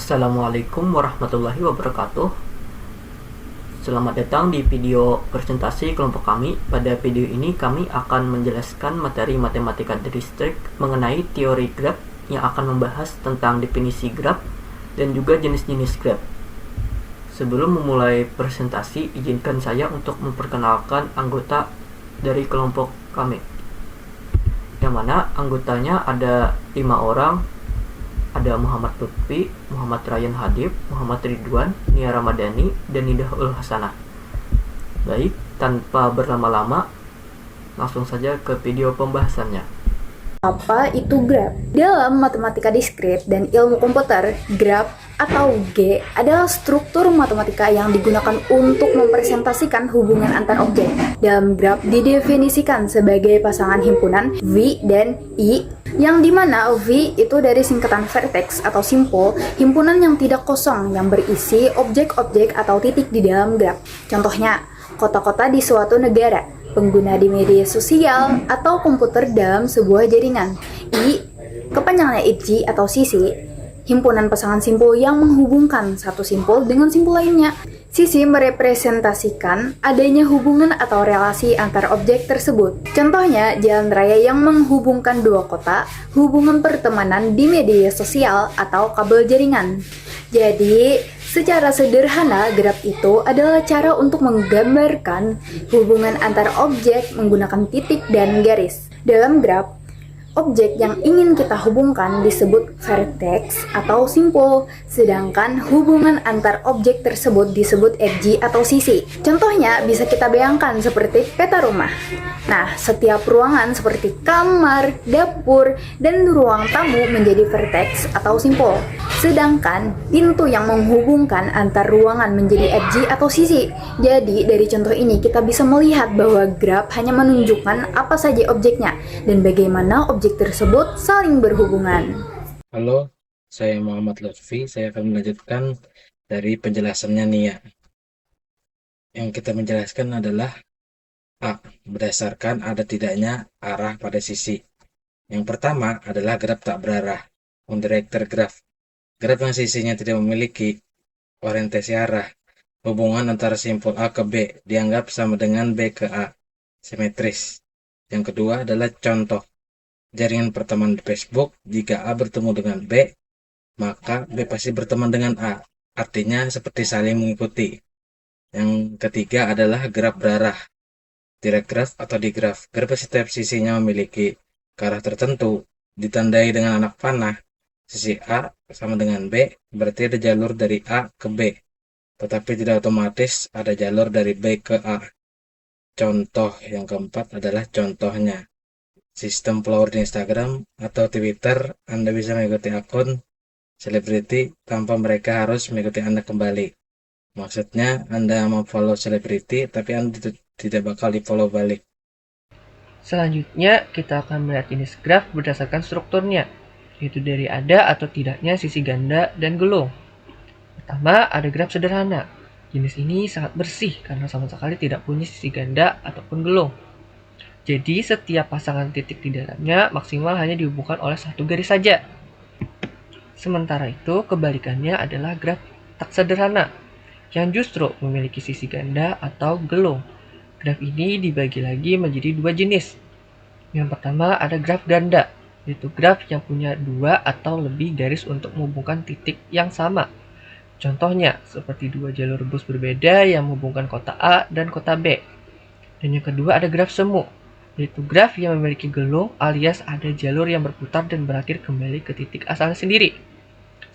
Assalamualaikum warahmatullahi wabarakatuh. Selamat datang di video presentasi kelompok kami. Pada video ini kami akan menjelaskan materi matematika distrik mengenai teori graf yang akan membahas tentang definisi graf dan juga jenis-jenis graf. Sebelum memulai presentasi, izinkan saya untuk memperkenalkan anggota dari kelompok kami, yang mana anggotanya ada 5 orang. Ada Muhammad Lutfi, Muhammad Ryan Hadib, Muhammad Ridwan, Nia Ramadhani, dan Nidahul Hasanah. Baik, tanpa berlama-lama, langsung saja ke video pembahasannya. Apa itu graf? Dalam matematika diskrit dan ilmu komputer, graf atau G adalah struktur matematika yang digunakan untuk mempresentasikan hubungan antar objek. Dalam graf didefinisikan sebagai pasangan himpunan V dan I, yang dimana V itu dari singkatan vertex atau simpul, himpunan yang tidak kosong yang berisi objek-objek atau titik di dalam graf. Contohnya, kota-kota di suatu negara, pengguna di media sosial atau komputer dalam sebuah jaringan. I, kepanjangannya ig atau sisi, himpunan pasangan simpul yang menghubungkan satu simpul dengan simpul lainnya. Sisi merepresentasikan adanya hubungan atau relasi antar objek tersebut. Contohnya, jalan raya yang menghubungkan dua kota, hubungan pertemanan di media sosial, atau kabel jaringan. Jadi, secara sederhana, graf itu adalah cara untuk menggambarkan hubungan antar objek menggunakan titik dan garis. Dalam graf, objek yang ingin kita hubungkan disebut vertex atau simpul, sedangkan hubungan antar objek tersebut disebut edge atau sisi. Contohnya bisa kita bayangkan seperti peta rumah. Nah, setiap ruangan seperti kamar, dapur, dan ruang tamu menjadi vertex atau simpul. Sedangkan pintu yang menghubungkan antar ruangan menjadi edge atau sisi. Jadi dari contoh ini kita bisa melihat bahwa graf hanya menunjukkan apa saja objeknya dan bagaimana objek tersebut saling berhubungan. Halo, saya Muhammad Lutfi. Saya akan melanjutkan dari penjelasannya Nia. Yang kita menjelaskan adalah A, berdasarkan ada tidaknya arah pada sisi. Yang pertama adalah graf tak berarah, undirected graph. Graf yang sisinya tidak memiliki orientasi arah. Hubungan antara simpul A ke B dianggap sama dengan B ke A, simetris. Yang kedua adalah contoh. Jaringan pertemanan di Facebook, jika A bertemu dengan B, maka B pasti berteman dengan A. Artinya seperti saling mengikuti. Yang ketiga adalah graf berarah, direct graph atau digraph. Graf setiap sisinya memiliki arah tertentu, ditandai dengan anak panah. Sisi A sama dengan B, berarti ada jalur dari A ke B. Tetapi tidak otomatis ada jalur dari B ke A. Contoh yang keempat adalah contohnya. Sistem follower di Instagram atau Twitter, Anda bisa mengikuti akun selebriti tanpa mereka harus mengikuti Anda kembali. Maksudnya, Anda mau follow selebriti, tapi Anda tidak bakal di-follow balik. Selanjutnya, kita akan melihat jenis graf berdasarkan strukturnya, yaitu dari ada atau tidaknya sisi ganda dan gelung. Pertama, ada graf sederhana. Jenis ini sangat bersih karena sama sekali tidak punya sisi ganda ataupun gelung. Jadi, setiap pasangan titik di dalamnya maksimal hanya dihubungkan oleh satu garis saja. Sementara itu, kebalikannya adalah graf tak sederhana, yang justru memiliki sisi ganda atau gelung. Graf ini dibagi lagi menjadi dua jenis. Yang pertama ada graf ganda, yaitu graf yang punya dua atau lebih garis untuk menghubungkan titik yang sama. Contohnya, seperti dua jalur bus berbeda yang menghubungkan kota A dan kota B. Dan yang kedua ada graf semu, yaitu graf yang memiliki gelung alias ada jalur yang berputar dan berakhir kembali ke titik asalnya sendiri.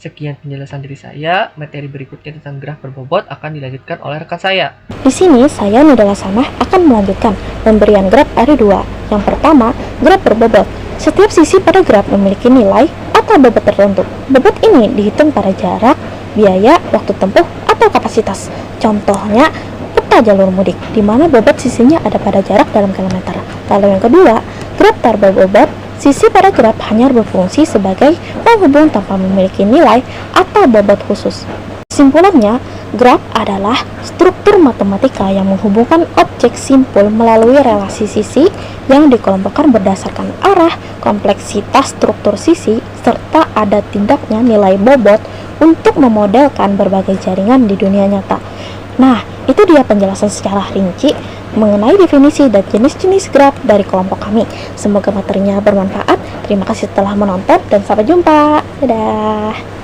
Sekian penjelasan dari saya. Materi berikutnya tentang graf berbobot akan dilanjutkan oleh rekan saya. Di sini saya Nidala Sanah akan melanjutkan pemberian graf ada dua. Yang pertama, graf berbobot. Setiap sisi pada graf memiliki nilai atau bobot tertentu. Bobot ini dihitung pada jarak, biaya, waktu tempuh, atau kapasitas. Contohnya, peta jalur mudik, di mana bobot sisinya ada pada jarak dalam kilometer. Lalu yang kedua, graf tak berbobot. Sisi pada graf hanya berfungsi sebagai penghubung tanpa memiliki nilai atau bobot khusus. Kesimpulannya, graf adalah struktur matematika yang menghubungkan objek simpul melalui relasi sisi yang dikelompokkan berdasarkan arah, kompleksitas struktur sisi, serta ada tidaknya nilai bobot untuk memodelkan berbagai jaringan di dunia nyata. Nah, itu dia penjelasan secara rinci mengenai definisi dan jenis-jenis graf dari kelompok kami. Semoga materinya bermanfaat. Terima kasih telah menonton dan sampai jumpa. Dadah.